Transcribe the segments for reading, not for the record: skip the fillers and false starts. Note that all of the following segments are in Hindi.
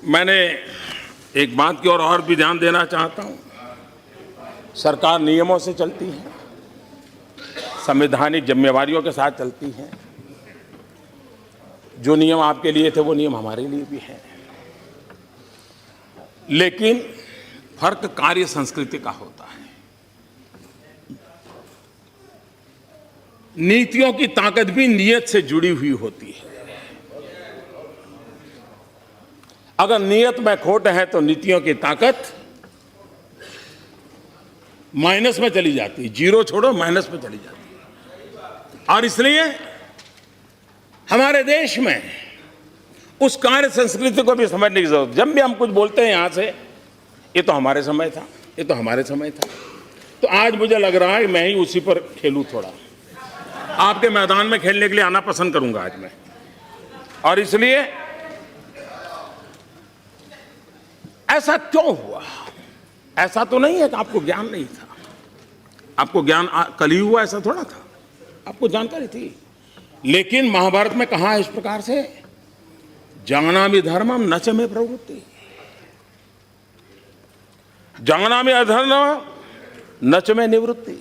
मैंने एक बात की और भी ध्यान देना चाहता हूं। सरकार नियमों से चलती है, संवैधानिक जिम्मेवारियों के साथ चलती है। जो नियम आपके लिए थे वो नियम हमारे लिए भी हैं, लेकिन फर्क कार्य संस्कृति का होता है। नीतियों की ताकत भी नियत से जुड़ी हुई होती है। अगर नियत में खोट है तो नीतियों की ताकत माइनस में चली जाती है, जीरो छोड़ो माइनस में चली जाती है। और इसलिए हमारे देश में उस कार्य संस्कृति को भी समझने की जरूरत। जब भी हम कुछ बोलते हैं यहां से, ये तो हमारे समय था, ये तो हमारे समय था, तो आज मुझे लग रहा है मैं ही उसी पर खेलूं। थोड़ा आपके मैदान में खेलने के लिए आना पसंद करूंगा आज मैं। और इसलिए ऐसा क्यों हुआ? ऐसा तो नहीं है कि आपको ज्ञान नहीं था। आपको ज्ञान कल ही हुआ, ऐसा थोड़ा था, आपको जानकारी थी। लेकिन महाभारत में कहा है इस प्रकार से, जानामि धर्मम न च मे प्रवृत्ति। जानामि अधर्मम न च मे निवृत्ति।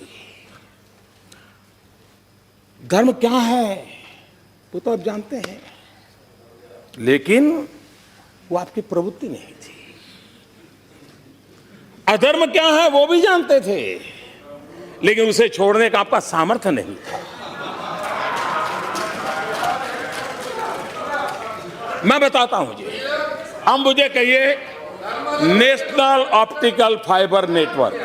धर्म क्या है वो तो आप जानते हैं, लेकिन वो आपकी प्रवृत्ति नहीं थी। अधर्म क्या है वो भी जानते थे, लेकिन उसे छोड़ने का आपका सामर्थ्य नहीं था। मैं बताता हूं जी। हम मुझे कहिए नेशनल ऑप्टिकल फाइबर नेटवर्क,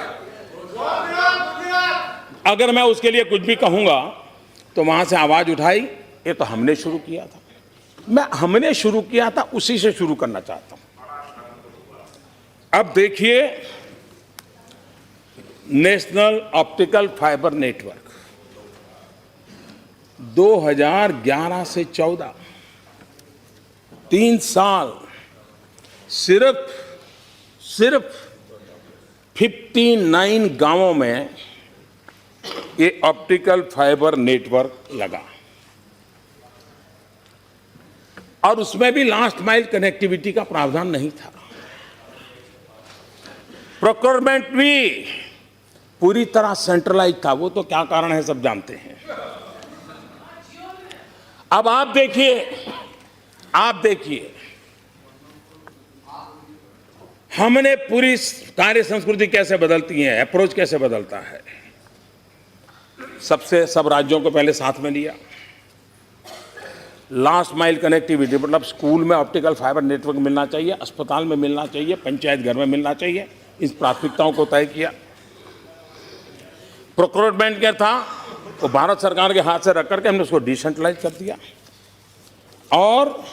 अगर मैं उसके लिए कुछ भी कहूंगा तो वहां से आवाज उठाई, ये तो हमने शुरू किया था। मैं हमने शुरू किया था उसी से शुरू करना चाहता हूं। अब देखिए, नेशनल ऑप्टिकल फाइबर नेटवर्क 2011 से 14 3 साल सिर्फ 59 गांवों में ये ऑप्टिकल फाइबर नेटवर्क लगा, और उसमें भी लास्ट माइल कनेक्टिविटी का प्रावधान नहीं था। प्रोक्योरमेंट भी पूरी तरह सेंट्रलाइज था। वो तो क्या कारण है सब जानते हैं। अब आप देखिए हमने पूरी कार्य संस्कृति कैसे बदलती है, अप्रोच कैसे बदलता है। सब राज्यों को पहले साथ में लिया। लास्ट माइल कनेक्टिविटी मतलब स्कूल में ऑप्टिकल फाइबर नेटवर्क मिलना चाहिए, अस्पताल में मिलना चाहिए, पंचायत घर में मिलना चाहिए, इस प्राथमिकताओं को तय किया। प्रोक्योरमेंट क्या था, वो भारत सरकार के हाथ से रख करके हमने उसको डिसेंट्रलाइज कर दिया, और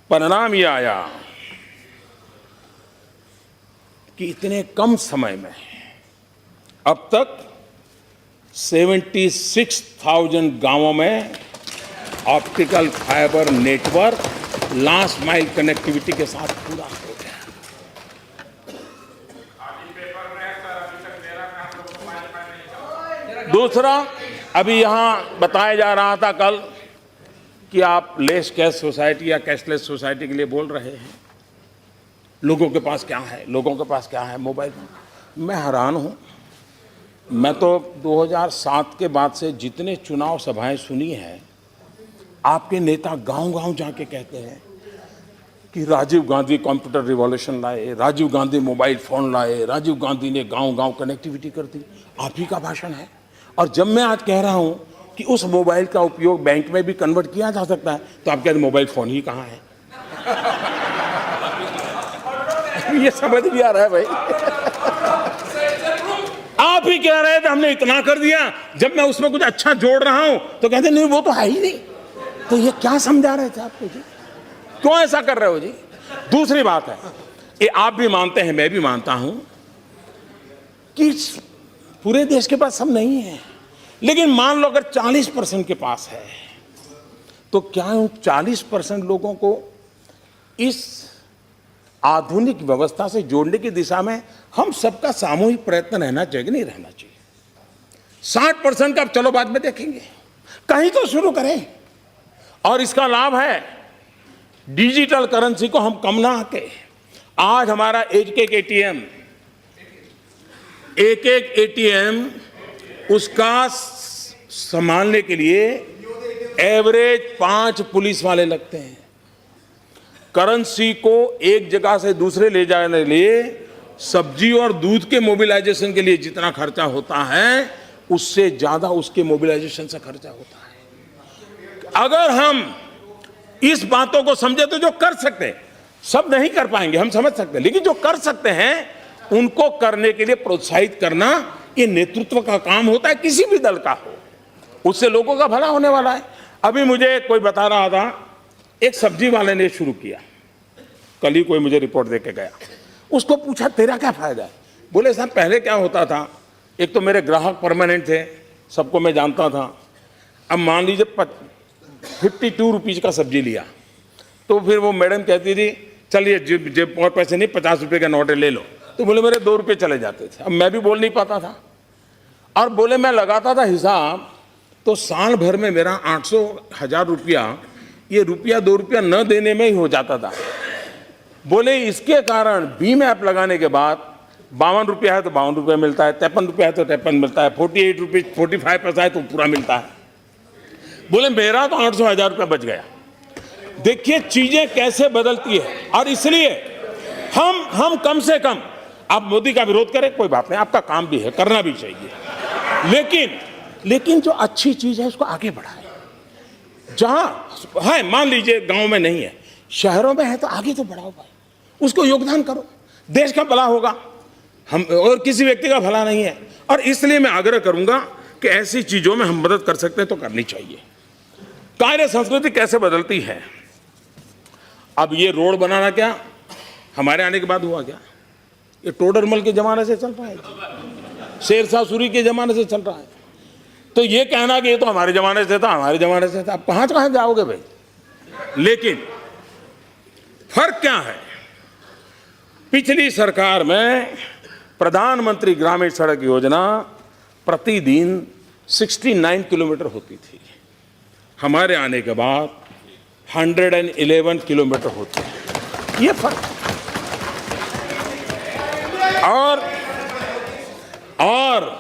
परिणाम ये आया कि इतने कम समय में अब तक 76,000 गांवों में optical fibre network last mile connectivity के साथ पूरा हो गया। दूसरा, अभी यहां बताया जा रहा था कल कि आप लेस कैश सोसाइटी या कैशलेस सोसाइटी के लिए बोल रहे हैं। लोगों के पास क्या है, लोगों के पास क्या है, मोबाइल। मैं हैरान हूं। मैं तो 2007 के बाद से जितने चुनाव सभाएं सुनी हैं, आपके नेता गांव-गांव जाके कहते हैं कि राजीव गांधी कंप्यूटर रिवॉल्यूशन लाए, राजीव गांधी मोबाइल फोन लाए, राजीव गांधी ने गांव-गांव कनेक्टिविटी कर दी। आप ही का भाषण है। और जब मैं आज कह रहा हूं कि उस मोबाइल का उपयोग बैंक में भी कन्वर्ट किया जा सकता है, तो आप कहते हैं मोबाइल फोन ही कहां है। ये समझ भी आ रहा है भाई। आप ही कह रहे थे हमने इतना कर दिया, जब मैं उसमें कुछ अच्छा जोड़ रहा हूं तो कहते नहीं वो तो है ही नहीं। तो ये क्या समझा रहे थे आपको जी? क्यों ऐसा कर रहे हो जी? दूसरी बात है, ये आप भी मानते हैं, मैं भी मानता हूं कि पूरे देश के पास सब नहीं है, लेकिन मान लो अगर 40% के पास है, तो क्या उन 40% लोगों को इस आधुनिक व्यवस्था से जोड़ने की दिशा में हम सबका सामूहिक प्रयत्न रहना चाहिए कि नहीं रहना चाहिए? 60% का चलो बाद में देखेंगे, कहीं तो शुरू करें। और इसका लाभ है डिजिटल करेंसी को हम कम ना आके, आज हमारा एक एक एटीएम उसका संभालने के लिए एवरेज 5 पुलिस वाले लगते हैं। करेंसी को एक जगह से दूसरे ले जाने के लिए सब्जी और दूध के मोबिलाइजेशन के लिए जितना खर्चा होता है, उससे ज्यादा उसके मोबिलाइजेशन से खर्चा होता है। अगर हम इस बातों को समझे तो जो कर सकते हैं, सब नहीं कर पाएंगे, हम समझ सकते हैं, लेकिन जो कर सकते हैं उनको करने के लिए प्रोत्साहित करना, ये नेतृत्व का काम होता है, किसी भी दल का हो। उससे लोगों का भला होने वाला है। अभी मुझे कोई बता रहा था, एक सब्जी वाले ने शुरू किया, कल ही कोई मुझे रिपोर्ट देके गया। उसको पूछा तेरा क्या फायदा है? बोले साहब पहले क्या होता था, एक तो मेरे ग्राहक परमानेंट थे, सबको मैं जानता था। अब मान लीजिए 52 रुपीज़ का सब्जी लिया, तो फिर वो मैडम कहती थी चलिए जेब और पैसे नहीं, 50 रुपये का नोट ले लो, तो बोले मेरे 2 रुपये चले जाते थे। अब मैं भी बोल नहीं पाता था, और बोले मैं लगाता था हिसाब, तो साल भर में मेरा 800-1000 रुपया, ये रुपया 2 रुपया न देने में ही हो जाता था। बोले इसके कारण भीम ऐप लगाने के बाद 52 रुपया है तो 52 रुपया मिलता है, 53 रुपया है तो 53 मिलता है, 48 रुपीज 45 पैसा है तो पूरा मिलता है। बोले मेरा तो 800-1000 रुपया बच गया। देखिए चीजें कैसे बदलती है। और इसलिए हम कम से कम, आप मोदी का विरोध करें कोई बात नहीं, आपका काम भी है, करना भी चाहिए, लेकिन जो अच्छी चीज है उसको आगे बढ़ाएं। जहां है, मान लीजिए गांव में नहीं है, शहरों में है, तो आगे तो बढ़ाओ भाई, उसको योगदान करो, देश का भला होगा, हम और किसी व्यक्ति का भला नहीं है। और इसलिए मैं आग्रह करूंगा कि ऐसी चीजों में हम मदद कर सकते हैं तो करनी चाहिए। कार्य संस्कृति कैसे बदलती है। अब ये रोड बनाना क्या हमारे आने के बाद हुआ क्या? ये टोडरमल के जमाने से चल रहा है, शेरशाह सूरी के जमाने से चल रहा है। तो ये कहना कि ये तो हमारे जमाने से था, हमारे जमाने से था, अब कहां जाओगे भाई। लेकिन फर्क क्या है, पिछली सरकार में प्रधानमंत्री ग्रामीण सड़क योजना प्रतिदिन 69 किलोमीटर होती थी, हमारे आने के बाद 111 किलोमीटर होती है। ये फर्क। और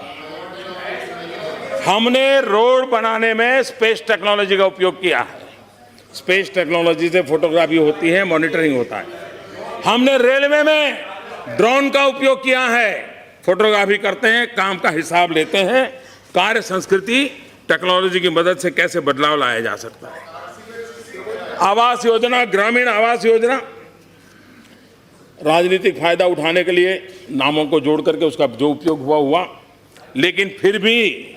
हमने रोड बनाने में स्पेस टेक्नोलॉजी का उपयोग किया है। स्पेस टेक्नोलॉजी से फोटोग्राफी होती है, मॉनिटरिंग होता है। हमने रेलवे में ड्रोन का उपयोग किया है, फोटोग्राफी करते हैं, काम का हिसाब लेते हैं। कार्य संस्कृति टेक्नोलॉजी की मदद से कैसे बदलाव लाया जा सकता है। आवास योजना, ग्रामीण आवास योजना, राजनीतिक फायदा उठाने के लिए नामों को जोड़ करके उसका जो उपयोग हुआ, लेकिन फिर भी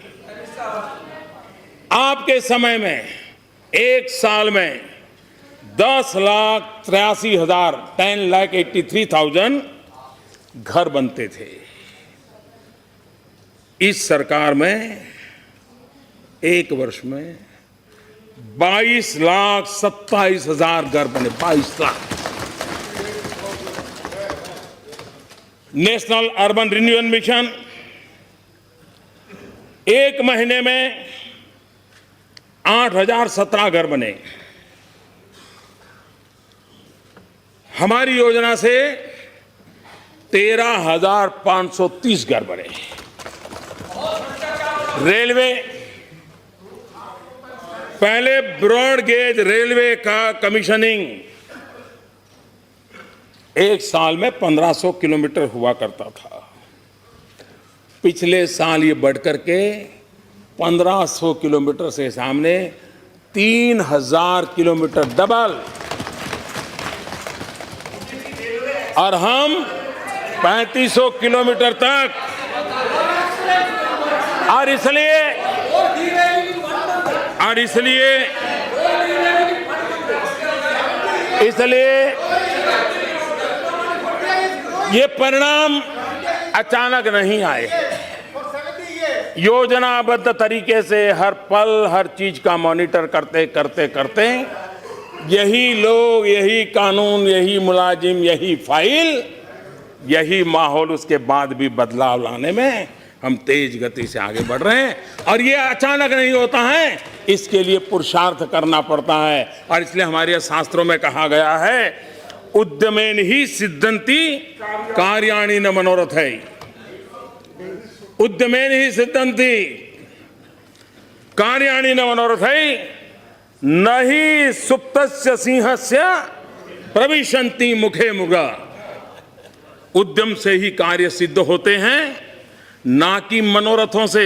आपके समय में एक साल में 10,83,000 घर बनते थे। इस सरकार में एक वर्ष में 22,27,000 घर बने। 22 lakh. National urban renewal mission एक महीने में 8,017 घर बने। हमारी योजना से 13,530 घर बने। रेलवे, पहले ब्रॉड गेज रेलवे का कमीशनिंग एक साल में 1500 किलोमीटर हुआ करता था। पिछले साल ये बढ़कर के 1500 किलोमीटर से सामने 3,000 किलोमीटर, डबल। और हम 3500 किलोमीटर तक। और इसलिए ये परिणाम अचानक नहीं आए। योजनाबद्ध तरीके से हर पल हर चीज का मॉनिटर करते करते यही लोग, यही कानून, यही मुलाजिम, यही फाइल, यही माहौल उसके बाद भी बदलाव लाने में हम तेज गति से आगे बढ़ रहे हैं और ये अचानक नहीं होता है, इसके लिए पुरुषार्थ करना पड़ता है। और इसलिए हमारे शास्त्रों में कहा गया है, उद्यमेन ही सिद्धंति कार्याणि न मनोरथ है। उद्यमेन ही सिद्धंति कार्याणि न मनोरथ है, न ही सुप्तस्य सिंहस्य प्रविशन्ति मुखे मुगा। उद्यम से ही कार्य सिद्ध होते हैं, ना कि मनोरथों से।